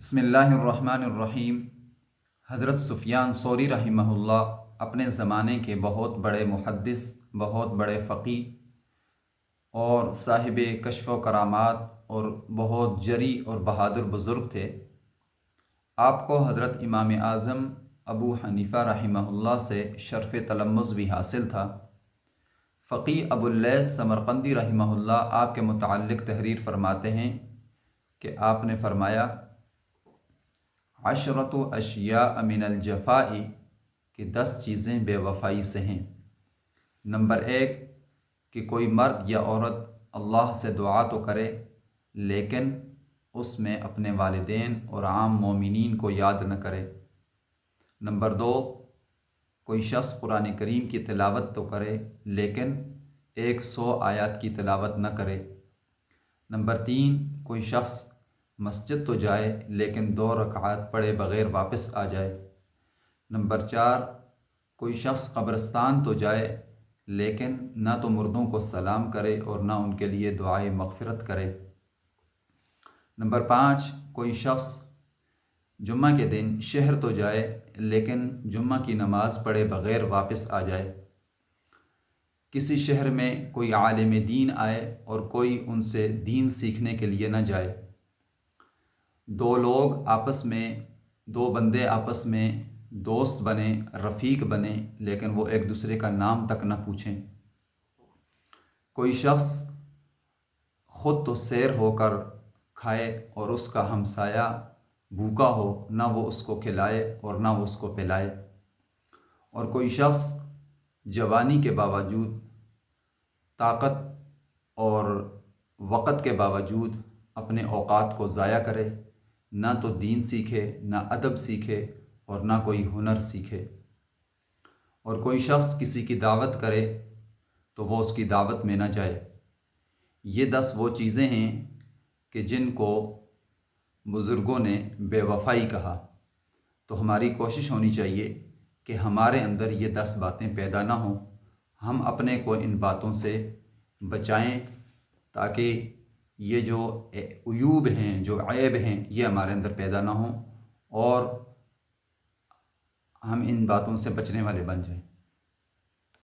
بسم اللہ الرحمن الرحیم۔ حضرت سفیان ثوری رحمہ اللہ اپنے زمانے کے بہت بڑے محدث، بہت بڑے فقیہ اور صاحب کشف و کرامات اور بہت جری اور بہادر بزرگ تھے۔ آپ کو حضرت امام اعظم ابو حنیفہ رحمہ اللہ سے شرف تلمذ بھی حاصل تھا۔ فقیہ ابو اللیث سمرقندی رحمہ اللہ آپ کے متعلق تحریر فرماتے ہیں کہ آپ نے فرمایا، عشرۃ اشیاء من الجفاء، کہ 10 چیزیں بے وفائی سے ہیں۔ نمبر 1 کہ کوئی مرد یا عورت اللہ سے دعا تو کرے لیکن اس میں اپنے والدین اور عام مومنین کو یاد نہ کرے۔ نمبر 2 کوئی شخص قرآن کریم کی تلاوت تو کرے لیکن 100 آیات کی تلاوت نہ کرے۔ نمبر 3 کوئی شخص مسجد تو جائے لیکن 2 رکعات پڑھے بغیر واپس آ جائے۔ نمبر 4 کوئی شخص قبرستان تو جائے لیکن نہ تو مردوں کو سلام کرے اور نہ ان کے لیے دعائے مغفرت کرے۔ نمبر 5 کوئی شخص جمعہ کے دن شہر تو جائے لیکن جمعہ کی نماز پڑھے بغیر واپس آ جائے۔ کسی شہر میں کوئی عالم دین آئے اور کوئی ان سے دین سیکھنے کے لیے نہ جائے۔ دو بندے آپس میں دوست بنے، رفیق بنے، لیکن وہ ایک دوسرے کا نام تک نہ پوچھیں۔ کوئی شخص خود تو سیر ہو کر کھائے اور اس کا ہمسایہ بھوکا ہو، نہ وہ اس کو کھلائے اور نہ وہ اس کو پلائے۔ اور کوئی شخص جوانی کے باوجود، طاقت اور وقت کے باوجود اپنے اوقات کو ضائع کرے، نہ تو دین سیکھے، نہ ادب سیکھے اور نہ کوئی ہنر سیکھے۔ اور کوئی شخص کسی کی دعوت کرے تو وہ اس کی دعوت میں نہ جائے۔ یہ 10 وہ چیزیں ہیں کہ جن کو بزرگوں نے بے وفائی کہا۔ تو ہماری کوشش ہونی چاہیے کہ ہمارے اندر یہ 10 باتیں پیدا نہ ہوں، ہم اپنے کو ان باتوں سے بچائیں تاکہ یہ جو عیوب ہیں، جو عیب ہیں، یہ ہمارے اندر پیدا نہ ہوں اور ہم ان باتوں سے بچنے والے بن جائیں۔